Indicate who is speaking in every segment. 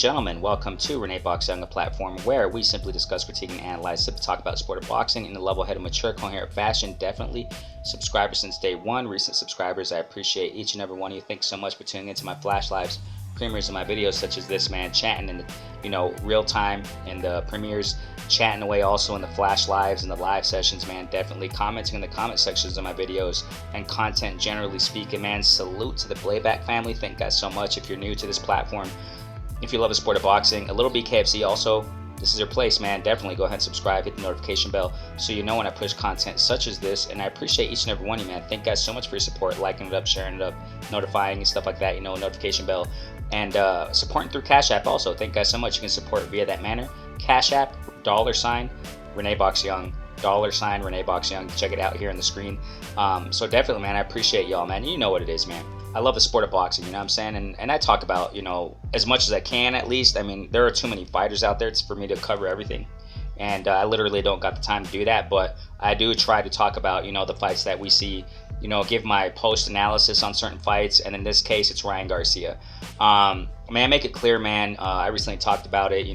Speaker 1: gentlemen, welcome to Renee Box Young, a platform where we simply discuss, critique, and analyze, simply talk about the sport of boxing in a level-headed, mature, coherent fashion. Definitely subscribers since day one, recent subscribers, I appreciate each and every one of you. Thanks so much for tuning into my flash lives, premieres of my videos such as this, man, chatting in the, real time in the premieres, chatting away also in the flash lives and the live sessions, man. Definitely commenting in the comment sections of my videos and content generally speaking, man. Salute to the Playback family. Thank you guys so much. If you're new to this platform, if you love the sport of boxing, a little BKFC also, this is your place, man. Definitely go ahead and subscribe, hit the notification bell so you know when I push content such as this. And I appreciate each and every one of you, man. Thank you guys so much for your support, liking it up, sharing it up, notifying and stuff like that, notification bell, and supporting through Cash App also. Thank you guys so much. You can support via that manner. Cash App, $ Renee Box Young, $ Renee Box Young. Check it out here on the screen. So definitely, man, I appreciate y'all, man. You know what it is, man. I love the sport of boxing, you know what I'm saying? And I talk about, as much as I can at least. I mean, there are too many fighters out there for me to cover everything. And I literally don't got the time to do that. But I do try to talk about, the fights that we see, give my post analysis on certain fights. And in this case, it's Ryan Garcia. I make it clear, man. I recently talked about it,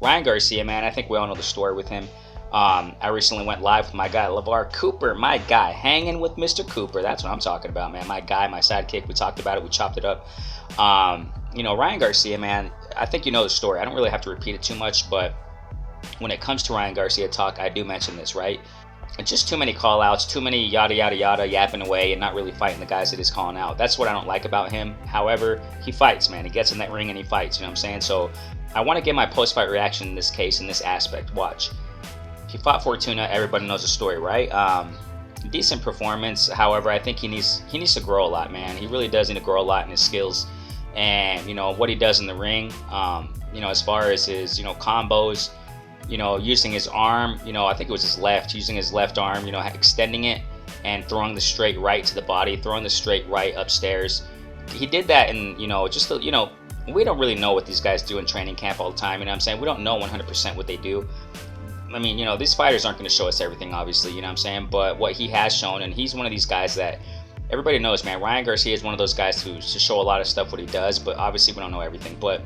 Speaker 1: Ryan Garcia, man, I think we all know the story with him. I recently went live with my guy, LeVar Cooper, my guy, hanging with Mr. Cooper. That's what I'm talking about, man. My guy, my sidekick. We talked about it. We chopped it up. Ryan Garcia, man, I think you know the story. I don't really have to repeat it too much, but when it comes to Ryan Garcia talk, I do mention this, right? And just too many call-outs, too many yada, yada, yada, yapping away and not really fighting the guys that he's calling out. That's what I don't like about him. However, he fights, man. He gets in that ring and he fights, you know what I'm saying? So I want to get my post-fight reaction in this case, in this aspect. Watch. He fought Fortuna. Everybody knows the story, right? Decent performance. However, I think he needs to grow a lot, man. He really does need to grow a lot in his skills and what he does in the ring. As far as his combos, using his arm. I think it was his left, using his left arm. Extending it and throwing the straight right to the body, throwing the straight right upstairs. He did that, and we don't really know what these guys do in training camp all the time. You know what I'm saying? We don't know 100% what they do. I mean, these fighters aren't going to show us everything, obviously, you know what I'm saying? But what he has shown, and he's one of these guys that everybody knows, man. Ryan Garcia is one of those guys who to show a lot of stuff what he does, but obviously we don't know everything. But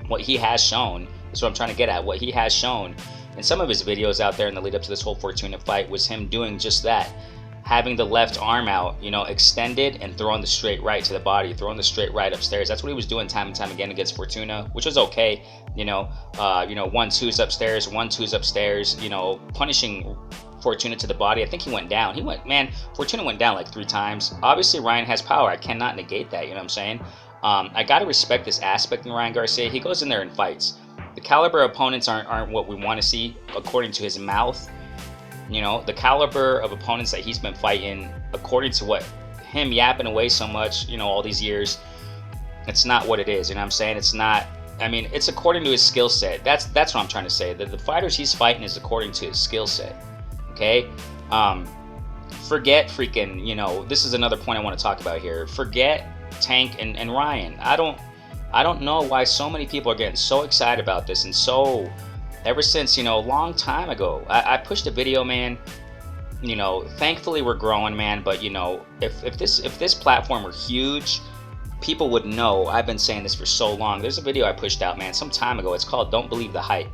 Speaker 1: what he has shown, is what I'm trying to get at. What he has shown in some of his videos out there in the lead up to this whole Fortuna fight was him doing just that. Having the left arm out, extended and throwing the straight right to the body, throwing the straight right upstairs. That's what he was doing time and time again against Fortuna, which was okay. 1-2s upstairs, 1-2s upstairs, punishing Fortuna to the body. I think he went down. Fortuna went down like 3 times. Obviously, Ryan has power. I cannot negate that, you know what I'm saying? I got to respect this aspect in Ryan Garcia. He goes in there and fights. The caliber of opponents aren't what we want to see, according to his mouth. The caliber of opponents that he's been fighting, according to what him yapping away so much, all these years, it's not what it is. You know what I'm saying? It's not. It's according to his skill set. That's what I'm trying to say. That the fighters he's fighting is according to his skill set. Okay? Forget freaking, this is another point I want to talk about here. Forget Tank and Ryan. I don't know why so many people are getting so excited about this, and so ever since, a long time ago. I pushed a video, man. Thankfully we're growing, man, but if this platform were huge, people would know. I've been saying this for so long. There's a video I pushed out, man, some time ago. It's called Don't Believe the Hype.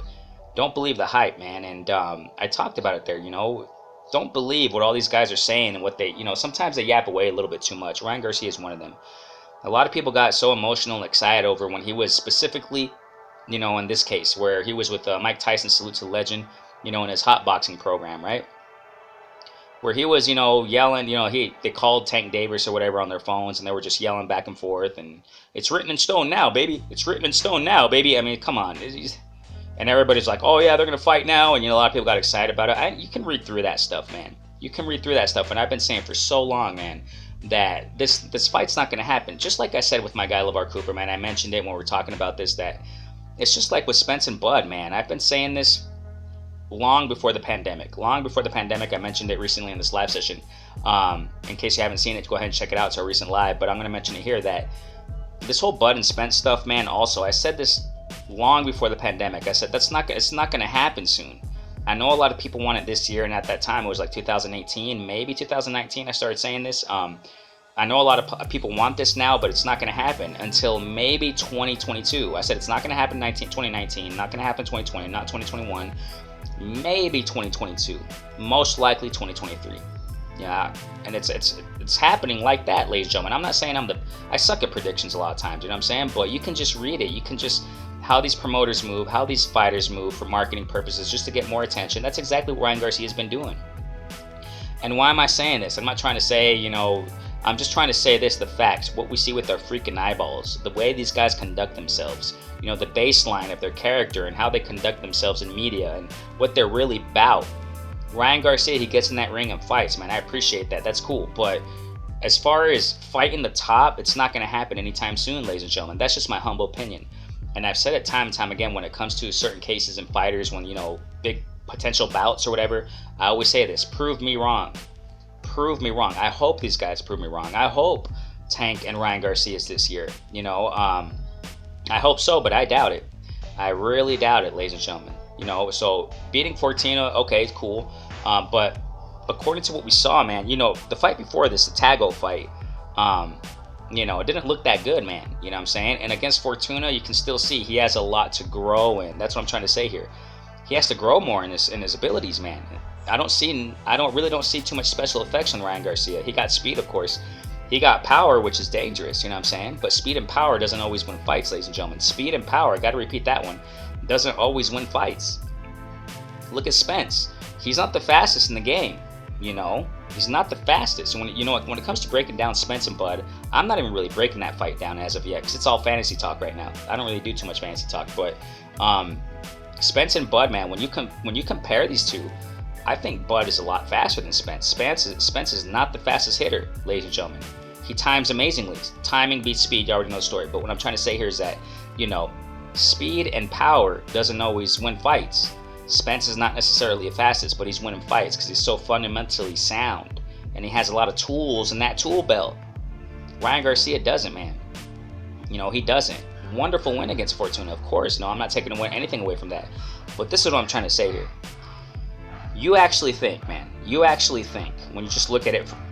Speaker 1: Don't believe the hype, man. And I talked about it there. Don't believe what all these guys are saying and what they, sometimes they yap away a little bit too much. Ryan Garcia is one of them. A lot of people got so emotional and excited over when he was specifically, in this case, where he was with Mike Tyson, salute to the legend, in his hot boxing program, right? Where he was, yelling, they called Tank Davis or whatever on their phones, and they were just yelling back and forth, and it's written in stone now, baby. It's written in stone now, baby. Come on. And everybody's like, oh, yeah, they're going to fight now, and, a lot of people got excited about it. You can read through that stuff, man. You can read through that stuff, and I've been saying for so long, man, that this fight's not going to happen. Just like I said with my guy, LeVar Cooper, man, I mentioned it when we were talking about this, that it's just like with Spence and Bud, man. I've been saying this long before the pandemic. Long before the pandemic, I mentioned it recently in this live session. In case you haven't seen it, go ahead and check it out. It's our recent live, but I'm going to mention it here that this whole Bud and Spence stuff, man, also, I said this long before the pandemic. I said it's not going to happen soon. I know a lot of people want it this year, and at that time, it was like 2018, maybe 2019, I started saying this. I know a lot of people want this now, but it's not going to happen until maybe 2022. I said it's not going to happen 2019, not going to happen 2020, not 2021, maybe 2022, most likely 2023. Yeah, and it's happening like that, ladies and gentlemen. I'm not saying I suck at predictions a lot of times, you know what I'm saying? But you can just read it. You can just, how these promoters move, how these fighters move for marketing purposes, just to get more attention. That's exactly what Ryan Garcia has been doing. And why am I saying this? I'm not trying to say, I'm just trying to say this, the facts, what we see with our freaking eyeballs, the way these guys conduct themselves, the baseline of their character and how they conduct themselves in media and what they're really about. Ryan Garcia, he gets in that ring and fights, man. I appreciate that. That's cool. But as far as fighting the top, it's not going to happen anytime soon, ladies and gentlemen. That's just my humble opinion. And I've said it time and time again when it comes to certain cases and fighters, when, big potential bouts or whatever, I always say this: prove me wrong. Prove me wrong. I hope these guys prove me wrong. I hope Tank and Ryan Garcia is this year. I hope so, but I doubt it. I really doubt it, ladies and gentlemen. So beating Fortuna, okay, it's cool. But according to what we saw, man, the fight before this, the Tago fight, it didn't look that good, man. You know what I'm saying? And against Fortuna, you can still see he has a lot to grow in. That's what I'm trying to say here. He has to grow more in his abilities, man. I really don't see too much special effects on Ryan Garcia. He got speed, of course. He got power, which is dangerous, you know what I'm saying? But speed and power doesn't always win fights, ladies and gentlemen. Speed and power, I got to repeat that one, doesn't always win fights. Look at Spence. He's not the fastest in the game, He's not the fastest. When it comes to breaking down Spence and Bud, I'm not even really breaking that fight down as of yet, because it's all fantasy talk right now. I don't really do too much fantasy talk, but Spence and Bud, man, when you compare these two, I think Bud is a lot faster than Spence. Spence is not the fastest hitter, ladies and gentlemen. He times amazingly. Timing beats speed. You already know the story. But what I'm trying to say here is that, speed and power doesn't always win fights. Spence is not necessarily the fastest, but he's winning fights because he's so fundamentally sound. And he has a lot of tools in that tool belt. Ryan Garcia doesn't, man. He doesn't. Wonderful win against Fortuna, of course. No, I'm not taking anything away from that. But this is what I'm trying to say here. You actually think, man, when you just look at it from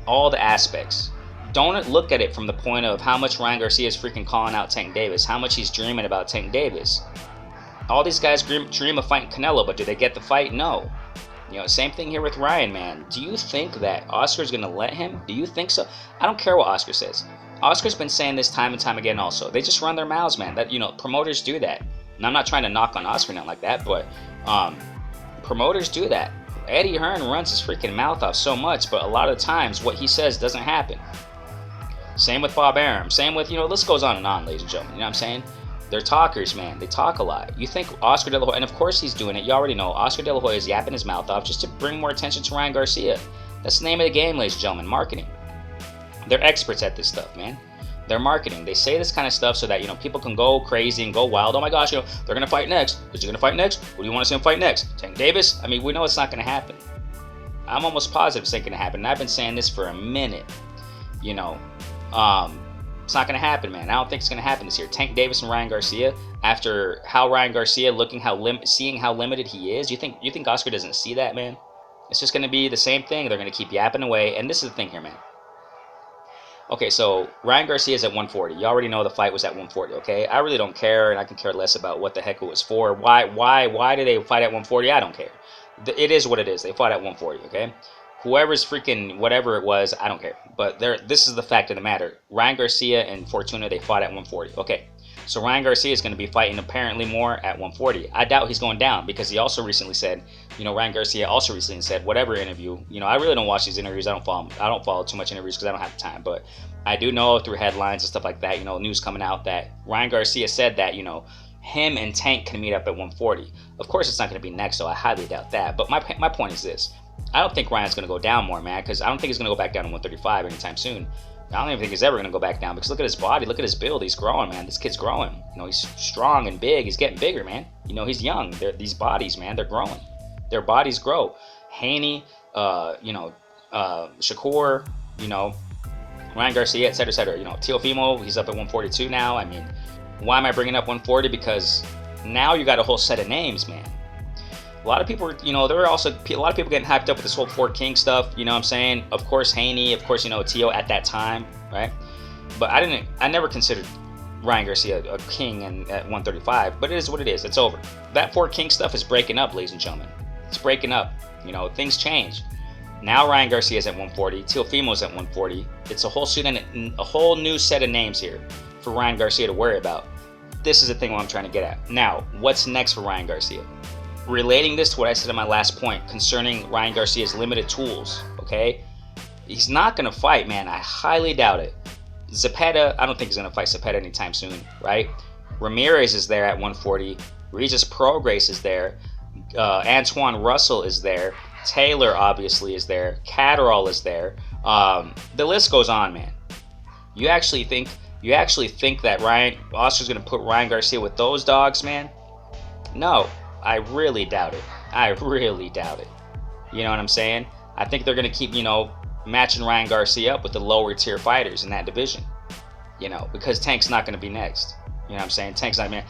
Speaker 1: all the aspects, don't look at it from the point of how much Ryan Garcia is freaking calling out Tank Davis, how much he's dreaming about Tank Davis. All these guys dream of fighting Canelo, but do they get the fight? No. Same thing here with Ryan, man. Do you think that Oscar's going to let him? Do you think so? I don't care what Oscar says. Oscar's been saying this time and time again also. They just run their mouths, man. That promoters do that. And I'm not trying to knock on Oscar, not like that, but promoters do that. Eddie Hearn runs his freaking mouth off so much, but a lot of times what he says doesn't happen. Same with Bob Arum. Same with, this goes on and on, ladies and gentlemen. You know what I'm saying? They're talkers, man. They talk a lot. You think Oscar De La Hoya, and of course he's doing it. You already know. Oscar De La Hoya is yapping his mouth off just to bring more attention to Ryan Garcia. That's the name of the game, ladies and gentlemen. Marketing. They're experts at this stuff, man. They're marketing. They say this kind of stuff so that, people can go crazy and go wild. Oh my gosh, they're going to fight next. Is he going to fight next? What do you want to see him fight next? Tank Davis? I mean, we know it's not going to happen. I'm almost positive it's not going to happen. And I've been saying this for a minute. It's not going to happen, man. I don't think it's going to happen this year. Tank Davis and Ryan Garcia, after how Ryan Garcia seeing how limited he is, you think Oscar doesn't see that, man? It's just going to be the same thing. They're going to keep yapping away. And this is the thing here, man. Okay, so Ryan Garcia is at 140. You already know the fight was at 140, okay? I really don't care, and I can care less about what the heck it was for. Why did they fight at 140? I don't care. It is what it is. They fought at 140, okay? Whoever's freaking whatever it was, I don't care. But this is the fact of the matter. Ryan Garcia and Fortuna, they fought at 140. Okay, so Ryan Garcia is going to be fighting apparently more at 140. I doubt he's going down because he also recently said, Ryan Garcia also recently said, whatever interview, I really don't watch these interviews. I don't follow too much interviews because I don't have the time. But I do know through headlines and stuff like that, news coming out that Ryan Garcia said that, him and Tank can meet up at 140. Of course, it's not going to be next, so I highly doubt that. But my point is this. I don't think Ryan's going to go down more, man, because I don't think he's going to go back down to 135 anytime soon. I don't even think he's ever going to go back down because look at his body, look at his build. He's growing, man. This kid's growing. He's strong and big. He's getting bigger, man. He's young. These bodies, man, they're growing. Their bodies grow. Haney, Shakur, Ryan Garcia, etc., etc. Teofimo, he's up at 142 now. I mean, why am I bringing up 140? Because now you got a whole set of names, man. A lot of people were, there were also a lot of people getting hyped up with this whole Fort King stuff. You know what I'm saying? Of course, Haney, of course, Tio at that time, right? But I never considered Ryan Garcia a king at 135. But it is what it is. It's over. That Fort King stuff is breaking up, ladies and gentlemen. It's breaking up. Things change. Now Ryan Garcia is at 140. Teofimo's at 140. It's a whole new set of names here for Ryan Garcia to worry about. This is the thing I'm trying to get at. Now, what's next for Ryan Garcia? Relating this to what I said in my last point concerning Ryan Garcia's limited tools, okay? He's not going to fight, man. I highly doubt it. Zepeda, I don't think he's going to fight Zepeda anytime soon, right? Ramirez is there at 140. Regis Prograis is there. Antoine Russell is there. Taylor obviously is there. Catterall is there. The list goes on, man. You actually think that Oscar's going to put Ryan Garcia with those dogs, man? No. I really doubt it. You know what I'm saying? I think they're going to keep, matching Ryan Garcia up with the lower tier fighters in that division. Because Tank's not going to be next. You know what I'm saying? Tank's not, man.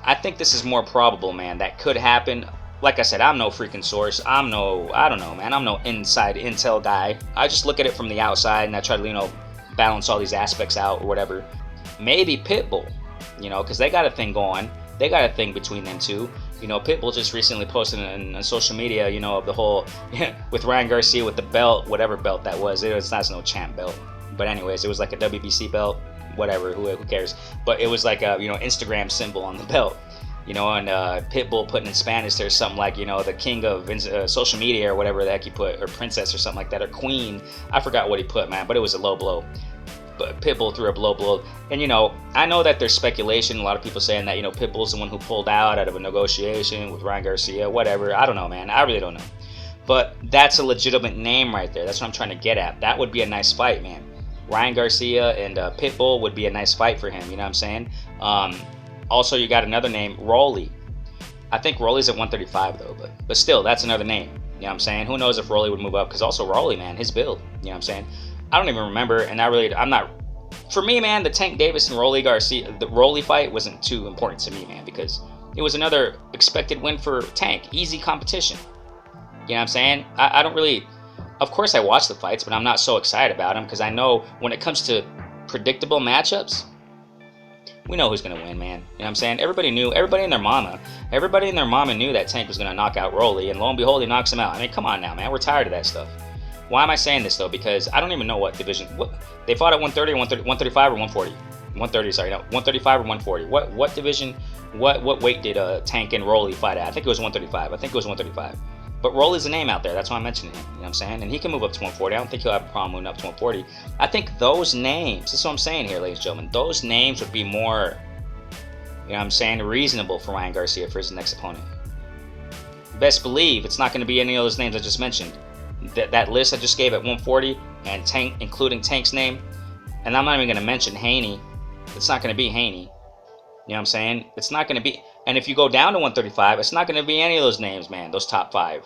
Speaker 1: I think this is more probable, man. That could happen. Like I said, I'm no freaking source. I don't know, man. I'm no inside intel guy. I just look at it from the outside and I try to, balance all these aspects out or whatever. Maybe Pitbull, because they got a thing going. They got a thing between them two. Pitbull just recently posted on social media, of the whole, with Ryan Garcia with the belt, whatever belt that was. It's not no champ belt. But anyways, it was like a WBC belt, whatever, who cares. But it was like a, Instagram symbol on the belt. And Pitbull putting in Spanish, there's something like, the king of social media or whatever the heck he put, or princess or something like that, or queen. I forgot what he put, man, but it was a low blow. But Pitbull threw a low blow. And, I know that there's speculation, a lot of people saying that, Pitbull's the one who pulled out of a negotiation with Ryan Garcia, whatever. I don't know, man. I really don't know. But that's a legitimate name right there. That's what I'm trying to get at. That would be a nice fight, man. Ryan Garcia and Pitbull would be a nice fight for him, you know what I'm saying? Also, you got another name, Rolly. I think Rolly's at 135, though. But still, that's another name. You know what I'm saying? Who knows if Rolly would move up? Because also Rolly, man, his build. You know what I'm saying? I don't even remember, and I'm not. For me, man, the Tank Davis and Rolly Garcia, the Rolly fight wasn't too important to me, man, because it was another expected win for Tank. Easy competition. You know what I'm saying? I don't really. Of course, I watch the fights, but I'm not so excited about them because I know when it comes to predictable matchups, we know who's going to win, man. You know what I'm saying? Everybody and their mama knew that Tank was going to knock out Rolly, and lo and behold, he knocks him out. I mean, come on now, man. We're tired of that stuff. Why am I saying this, though? Because I don't even know what division. They fought at 130, 135, or 140. 130, sorry. No, 135 or 140. What division, what weight did Tank and Rolly fight at? I think it was 135. But Rolly's a name out there. That's why I'm mentioning him. You know what I'm saying? And he can move up to 140. I don't think he'll have a problem moving up to 140. I think those names, that's what I'm saying here, ladies and gentlemen, those names would be more, you know what I'm saying, reasonable for Ryan Garcia for his next opponent. Best believe it's not going to be any of those names I just mentioned. That list I just gave at 140 and Tank, including Tank's name, and I'm not even going to mention Haney. It's not going to be Haney. You know what I'm saying? It's not going to be. And if you go down to 135, it's not going to be any of those names, man. Those top 5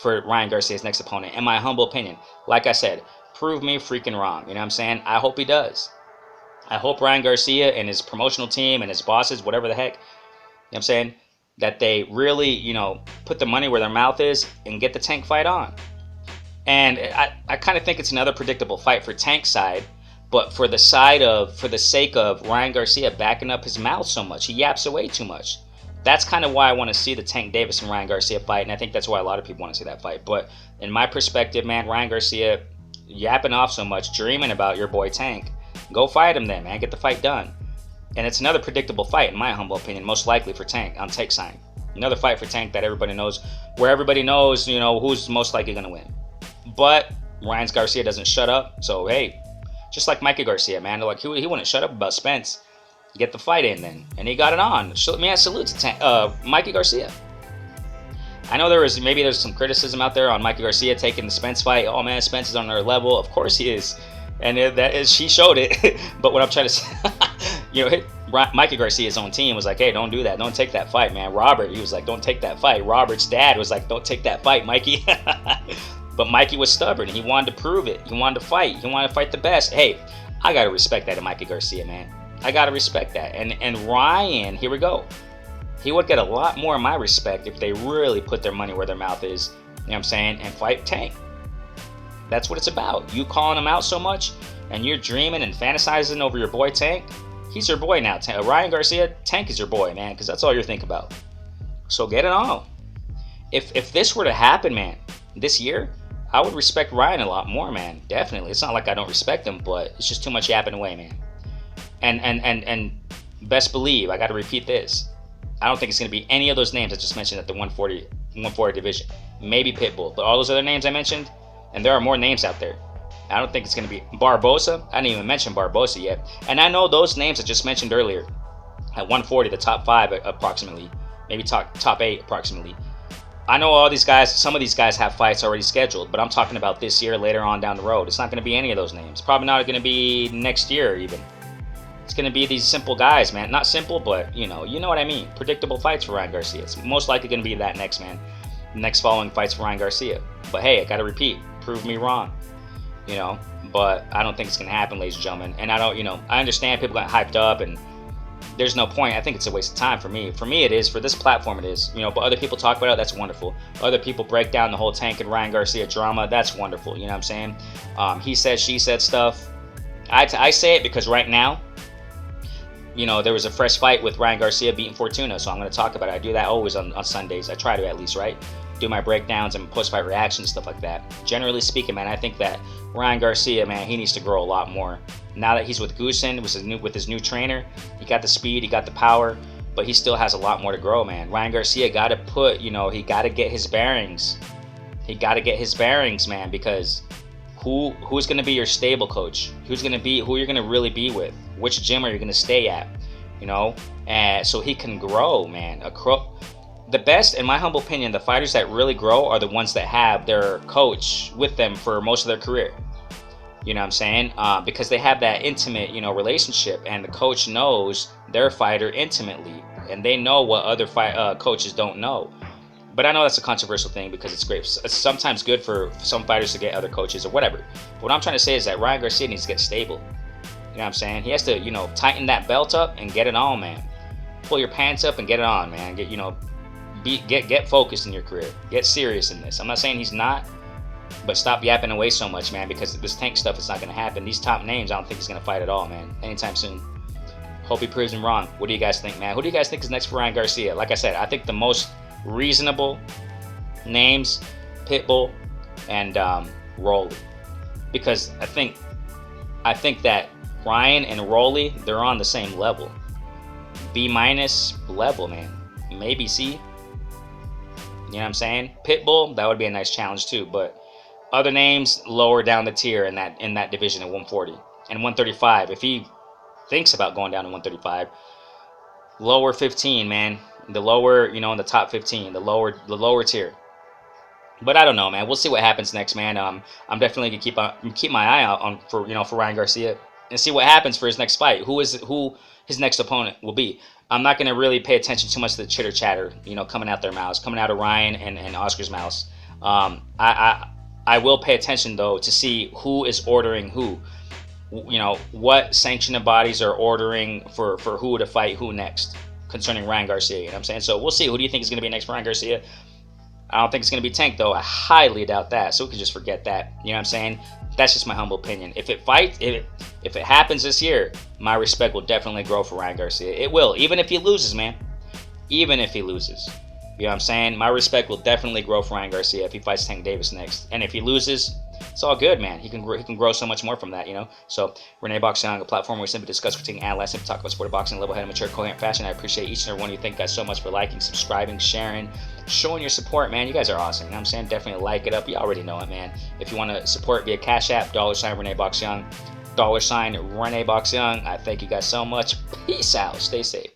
Speaker 1: for Ryan Garcia's next opponent. In my humble opinion, like I said, prove me freaking wrong. You know what I'm saying? I hope he does. I hope Ryan Garcia and his promotional team and his bosses, whatever the heck, you know what I'm saying, that they really, put the money where their mouth is and get the Tank fight on. And I kind of think it's another predictable fight for Tank's side, but for the sake of Ryan Garcia backing up his mouth so much, he yaps away too much. That's kind of why I want to see the Tank Davis and Ryan Garcia fight, and I think that's why a lot of people want to see that fight. But in my perspective, man, Ryan Garcia yapping off so much, dreaming about your boy Tank, go fight him then, man. Get the fight done. And it's another predictable fight, in my humble opinion, most likely for Tank on Tank's side. Another fight for Tank that everybody knows, where everybody knows, who's most likely going to win. But Ryan Garcia doesn't shut up, so hey, just like Mikey Garcia, man, like he wouldn't shut up about Spence. Get the fight in then, and he got it on. Man, salute to Mikey Garcia. I know there's some criticism out there on Mikey Garcia taking the Spence fight. Oh man, Spence is on their level. Of course he is, and she showed it. But what I'm trying to say, Mikey Garcia's own team was like, hey, don't do that. Don't take that fight, man. Robert, he was like, don't take that fight. Robert's dad was like, don't take that fight, Mikey. But Mikey was stubborn. He wanted to prove it. He wanted to fight. He wanted to fight the best. Hey, I got to respect that in Mikey Garcia, man. I got to respect that. And Ryan, here we go. He would get a lot more of my respect if they really put their money where their mouth is, you know what I'm saying, and fight Tank. That's what it's about. You calling him out so much, and you're dreaming and fantasizing over your boy Tank. He's your boy now. Ryan Garcia, Tank is your boy, man, because that's all you're thinking about. So get it on. If this were to happen, man, this year, I would respect Ryan a lot more, man. Definitely. It's not like I don't respect him, but it's just too much yapping away, man. And best believe, I got to repeat this. I don't think it's going to be any of those names I just mentioned at the 140 division. Maybe Pitbull, but all those other names I mentioned, and there are more names out there. I don't think it's going to be Barbosa. I didn't even mention Barbosa yet. And I know those names I just mentioned earlier at 140, the top 5 approximately, maybe top 8 approximately. I know all these guys, some of these guys have fights already scheduled, but I'm talking about this year, later on down the road. It's not going to be any of those names. Probably not going to be next year even. It's going to be these simple guys, man. Not simple, but you know what I mean. Predictable fights for Ryan Garcia. It's most likely going to be that next, man. Next following fights for Ryan Garcia. But hey, I got to repeat, prove me wrong. But I don't think it's going to happen, ladies and gentlemen. And I don't, I understand people got hyped up and there's no point. I think it's a waste of time for me. For me, it is. For this platform, it is. But other people talk about it. That's wonderful. Other people break down the whole Tank and Ryan Garcia drama. That's wonderful. You know what I'm saying? He said, she said stuff. I say it because right now, there was a fresh fight with Ryan Garcia beating Fortuna. So I'm going to talk about it. I do that always on Sundays. I try to at least, right? Do my breakdowns and post-fight reactions, stuff like that. Generally speaking, man, I think that Ryan Garcia, man, he needs to grow a lot more. Now that he's with Goosen, with his new trainer, he got the speed, he got the power, but he still has a lot more to grow, man. Ryan Garcia got to he got to get his bearings. He got to get his bearings, man, because who's going to be your stable coach? Who you're going to really be with? Which gym are you going to stay at? And so he can grow, man. The best, in my humble opinion, the fighters that really grow are the ones that have their coach with them for most of their career. You know what I'm saying? Because they have that intimate, relationship, and the coach knows their fighter intimately, and they know what other coaches don't know. But I know that's a controversial thing because it's great. It's sometimes good for some fighters to get other coaches or whatever. But what I'm trying to say is that Ryan Garcia needs to get stable. You know what I'm saying? He has to, tighten that belt up and get it on, man. Pull your pants up and get it on, man. Get focused in your career. Get serious in this. I'm not saying he's not, but stop yapping away so much, man, because this Tank stuff is not going to happen. These top names, I don't think he's going to fight at all, man, anytime soon. Hope he proves me wrong. What do you guys think, man? Who do you guys think is next for Ryan Garcia? Like I said, I think the most reasonable names, Pitbull and Rolly, because I think that Ryan and Rolly, they're on the same level. B- level, man. Maybe C. You know what I'm saying? Pitbull, that would be a nice challenge too. But other names lower down the tier in that division at 140 and 135. If he thinks about going down to 135, lower 15, man. The lower, in the top 15, the lower tier. But I don't know, man. We'll see what happens next, man. I'm definitely gonna keep my eye out for Ryan Garcia and see what happens for his next fight. Who his next opponent will be. I'm not going to really pay attention too much to the chitter chatter, coming out their mouths, coming out of Ryan and Oscar's mouths. I will pay attention though to see who is ordering who. What sanctioning bodies are ordering for who to fight who next concerning Ryan Garcia. You know what I'm saying? So we'll see. Who do you think is going to be next for Ryan Garcia? I don't think it's going to be Tank though. I highly doubt that. So we can just forget that. You know what I'm saying? That's just my humble opinion. If it happens this year, my respect will definitely grow for Ryan Garcia. It will, even if he loses, man. Even if he loses. You know what I'm saying? My respect will definitely grow for Ryan Garcia if he fights Tank Davis next. And if he loses, it's all good, man. He can grow so much more from that, So, Renee Boxing, a platform where we simply discuss, critique, analyze, and talk about sport of boxing in a level-headed, mature, coherent fashion. I appreciate each and every one of you. Thank you guys so much for liking, subscribing, sharing, showing your support, man. You guys are awesome. You know what I'm saying? Definitely like it up. You already know it, man. If you want to support via Cash App, $ Renee Boxing, $ Renee Boxing. I thank you guys so much. Peace out. Stay safe.